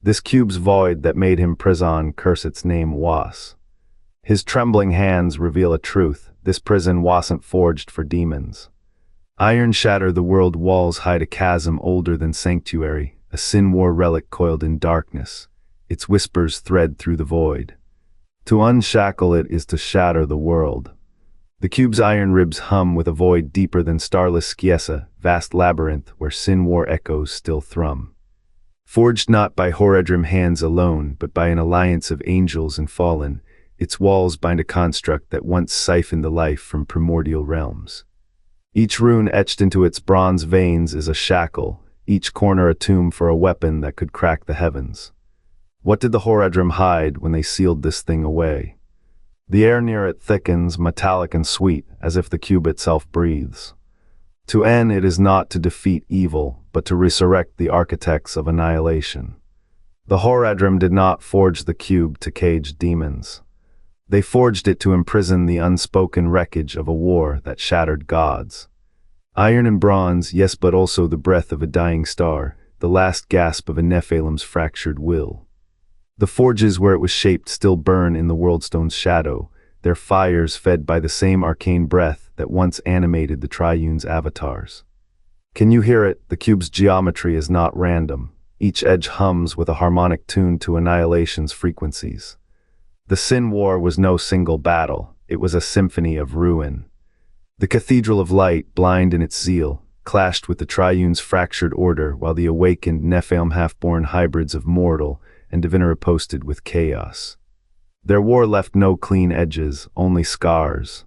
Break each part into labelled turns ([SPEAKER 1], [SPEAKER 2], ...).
[SPEAKER 1] This cube's void that made him prison curse its name was. His trembling hands reveal a truth: this prison wasn't forged for demons. Iron shatter the world walls hide a chasm older than sanctuary, a sin-war relic coiled in darkness. Its whispers thread through the void. To unshackle it is to shatter the world. The cube's iron ribs hum with a void deeper than starless Skiesa, vast labyrinth where sin-war echoes still thrum. Forged not by Horadrim hands alone, but by an alliance of angels and fallen, its walls bind a construct that once siphoned the life from primordial realms. Each rune etched into its bronze veins is a shackle, each corner a tomb for a weapon that could crack the heavens. What did the Horadrim hide when they sealed this thing away? The air near it thickens, metallic and sweet, as if the cube itself breathes. To end it is not to defeat evil, but to resurrect the architects of annihilation. The Horadrim did not forge the cube to cage demons. They forged it to imprison the unspoken wreckage of a war that shattered gods. Iron and bronze, yes, but also the breath of a dying star, the last gasp of a Nephilim's fractured will. The forges where it was shaped still burn in the Worldstone's shadow, their fires fed by the same arcane breath that once animated the Triune's avatars. Can you hear it? The cube's geometry is not random. Each edge hums with a harmonic tune to annihilation's frequencies. The Sin War was no single battle, it was a symphony of ruin. The Cathedral of Light, blind in its zeal, clashed with the Triune's fractured order, while the awakened Nephilim half-born hybrids of mortal and divine riposted with chaos. Their war left no clean edges, only scars.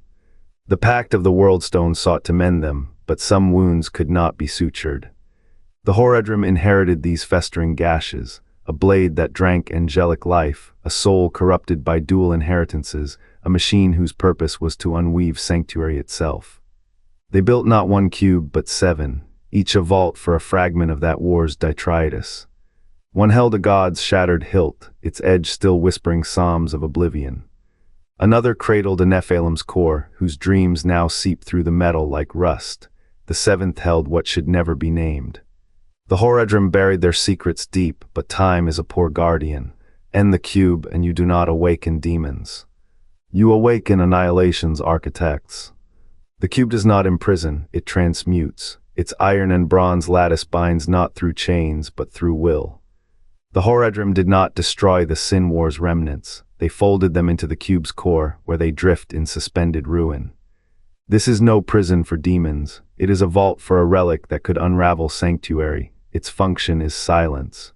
[SPEAKER 1] The Pact of the Worldstone sought to mend them, but some wounds could not be sutured. The Horadrim inherited these festering gashes, a blade that drank angelic life, a soul corrupted by dual inheritances, a machine whose purpose was to unweave sanctuary itself. They built not one cube but 7, each a vault for a fragment of that war's detritus. One held a god's shattered hilt, its edge still whispering psalms of oblivion. Another cradled a Nephilim's core, whose dreams now seep through the metal like rust. The 7th held what should never be named. The Horadrim buried their secrets deep, but time is a poor guardian. End the cube and you do not awaken demons. You awaken annihilation's architects. The cube does not imprison, it transmutes. Its iron and bronze lattice binds not through chains, but through will. The Horadrim did not destroy the Sin War's remnants. They folded them into the cube's core, where they drift in suspended ruin. This is no prison for demons. It is a vault for a relic that could unravel sanctuary. Its function is silence.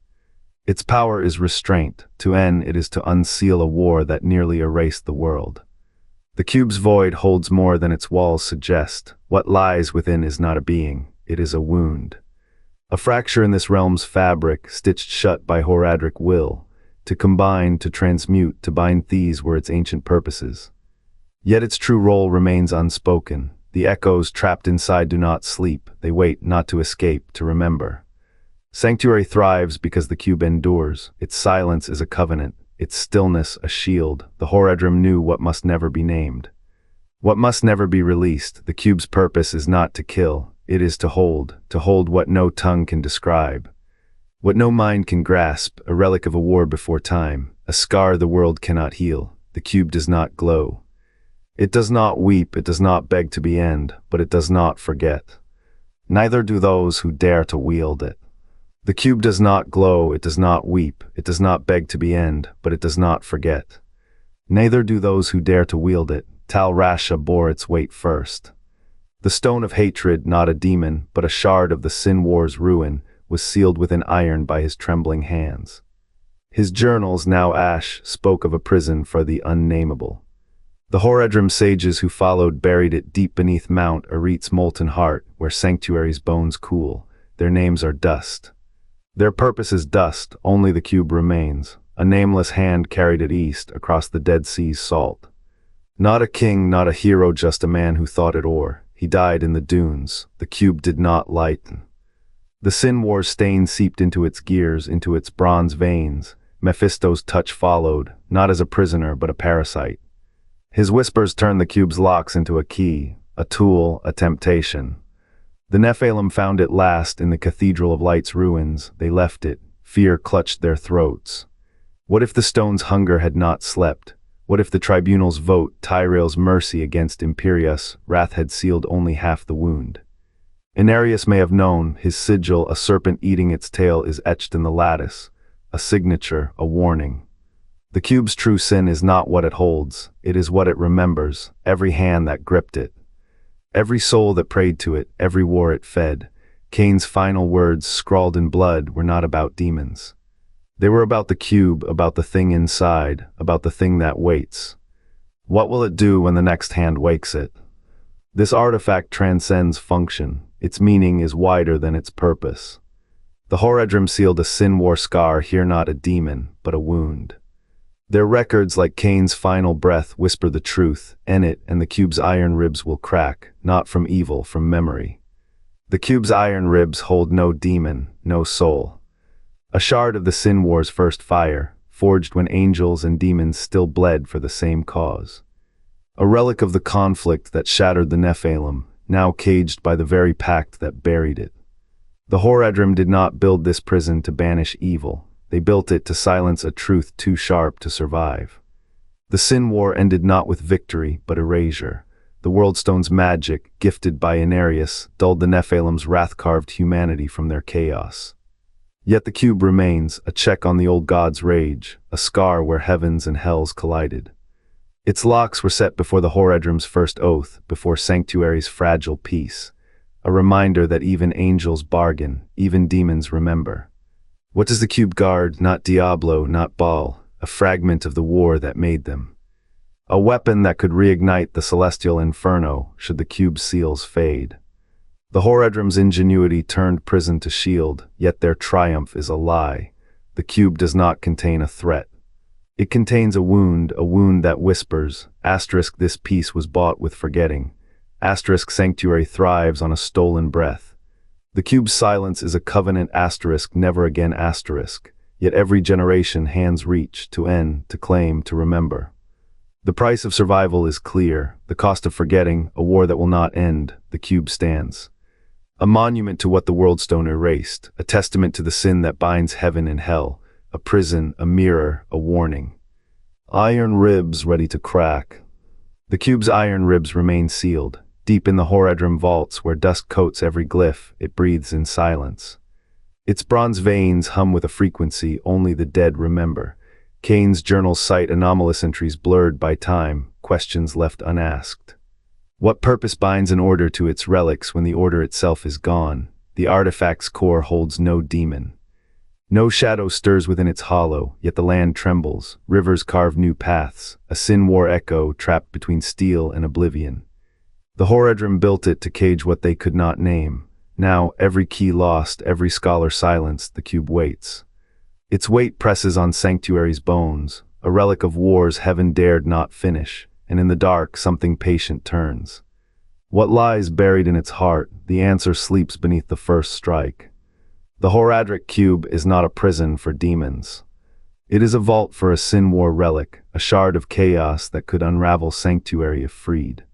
[SPEAKER 1] Its power is restraint. To end, it is to unseal a war that nearly erased the world. The cube's void holds more than its walls suggest. What lies within is not a being, it is a wound. A fracture in this realm's fabric, stitched shut by Horadric will, to combine, to transmute, to bind these were its ancient purposes. Yet its true role remains unspoken. The echoes trapped inside do not sleep, they wait not to escape, to remember. Sanctuary thrives because the cube endures. Its silence is a covenant, its stillness a shield. The Horadrim knew what must never be named. What must never be released. The cube's purpose is not to kill, it is to hold what no tongue can describe. What no mind can grasp, a relic of a war before time, a scar the world cannot heal. The cube does not glow. It does not weep, it does not beg to be end, but it does not forget. Neither do those who dare to wield it. The cube does not glow, it does not weep, it does not beg to be end, but it does not forget. Neither do those who dare to wield it. Tal Rasha bore its weight first. The stone of hatred, not a demon, but a shard of the Sin War's ruin, was sealed within iron by his trembling hands. His journals, now ash, spoke of a prison for the unnameable. The Horadrim sages who followed buried it deep beneath Mount Arit's molten heart, where sanctuary's bones cool. Their names are dust. Their purpose is dust, only the cube remains. A nameless hand carried it east, across the Dead Sea's salt. Not a king, not a hero, just a man who thought it o'er. He died in the dunes. The cube did not lighten. The Sin War's stain seeped into its gears, into its bronze veins. Mephisto's touch followed, not as a prisoner, but a parasite. His whispers turned the cube's locks into a key, a tool, a temptation. The Nephilim found it last in the Cathedral of Light's ruins. They left it, Fear clutched their throats. What if the stone's hunger had not slept? What if the tribunal's vote, Tyrell's mercy against Imperius, wrath had sealed only half the wound? Angiris may have known, his sigil, a serpent eating its tail, is etched in the lattice, a signature, a warning. The cube's true sin is not what it holds, it is what it remembers, every hand that gripped it, every soul that prayed to it, every war it fed. Cain's final words, scrawled in blood, were not about demons. They were about the cube, about the thing inside, about the thing that waits. What will it do when the next hand wakes it? This artifact transcends function. Its meaning is wider than its purpose. The Horadrim sealed a sin war scar, here not a demon, but a wound. Their records, like Cain's final breath, whisper the truth, end it, and the cube's iron ribs will crack, not from evil, from memory. The cube's iron ribs hold no demon, no soul. A shard of the Sin War's first fire, forged when angels and demons still bled for the same cause. A relic of the conflict that shattered the Nephilim, now caged by the very pact that buried it. The Horadrim did not build this prison to banish evil. They built it to silence a truth too sharp to survive. The Sin War ended not with victory, but erasure. The Worldstone's magic, gifted by Angiris, dulled the Nephilim's wrath-carved humanity from their chaos. Yet the cube remains, a check on the old god's rage, a scar where heavens and hells collided. Its locks were set before the Horadrim's first oath, before Sanctuary's fragile peace, a reminder that even angels bargain, even demons remember. What does the cube guard? Not Diablo, not Baal, a fragment of the war that made them. A weapon that could reignite the celestial inferno should the cube's seals fade. The Horadrim's ingenuity turned prison to shield, yet their triumph is a lie. The cube does not contain a threat. It contains a wound that whispers, * this peace was bought with forgetting. * Sanctuary thrives on a stolen breath. The cube's silence is a covenant * never again *, yet every generation hands reach, to end, to claim, to remember. The price of survival is clear, the cost of forgetting, a war that will not end, the cube stands. A monument to what the Worldstone erased, a testament to the sin that binds heaven and hell, a prison, a mirror, a warning. Iron ribs ready to crack. The cube's iron ribs remain sealed. Deep in the Horadrim vaults, where dust coats every glyph, it breathes in silence. Its bronze veins hum with a frequency only the dead remember. Cain's journals cite anomalous entries blurred by time, questions left unasked. What purpose binds an order to its relics when the order itself is gone? The artifact's core holds no demon. No shadow stirs within its hollow, yet the land trembles. Rivers carve new paths, a Sin War echo trapped between steel and oblivion. The Horadrim built it to cage what they could not name. Now, every key lost, every scholar silenced, the cube waits. Its weight presses on Sanctuary's bones, a relic of wars heaven dared not finish, and in the dark something patient turns. What lies buried in its heart? The answer sleeps beneath the first strike. The Horadric cube is not a prison for demons. It is a vault for a Sin War relic, a shard of chaos that could unravel Sanctuary if freed.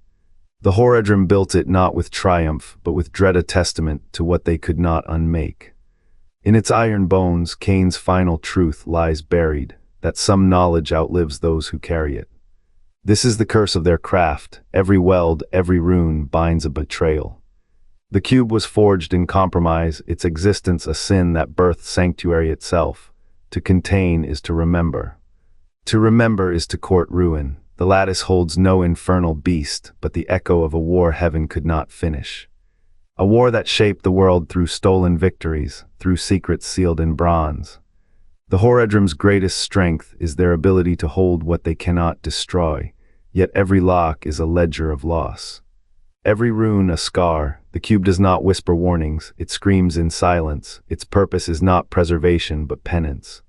[SPEAKER 1] The Horadrim built it not with triumph, but with dread, a testament to what they could not unmake. In its iron bones, Cain's final truth lies buried, that some knowledge outlives those who carry it. This is the curse of their craft. Every weld, every rune binds a betrayal. The cube was forged in compromise, its existence a sin that birthed Sanctuary itself. To contain is to remember. To remember is to court ruin. The lattice holds no infernal beast, but the echo of a war heaven could not finish. A war that shaped the world through stolen victories, through secrets sealed in bronze. The Horadrim's greatest strength is their ability to hold what they cannot destroy, yet every lock is a ledger of loss. Every rune a scar. The cube does not whisper warnings, it screams in silence. Its purpose is not preservation but penance.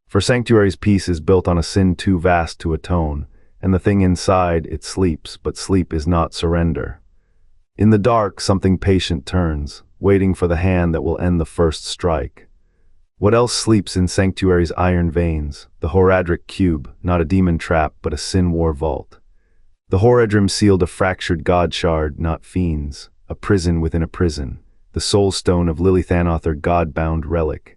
[SPEAKER 1] For Sanctuary's peace is built on a sin too vast to atone, and the thing inside, it sleeps, but sleep is not surrender. In the dark, something patient turns, waiting for the hand that will end the first strike. What else sleeps in Sanctuary's iron veins? The Horadric cube, not a demon trap, but a Sin War vault. The Horadrim sealed a fractured god shard, not fiends, a prison within a prison, the soul stone of Lilithanoth, god-bound relic.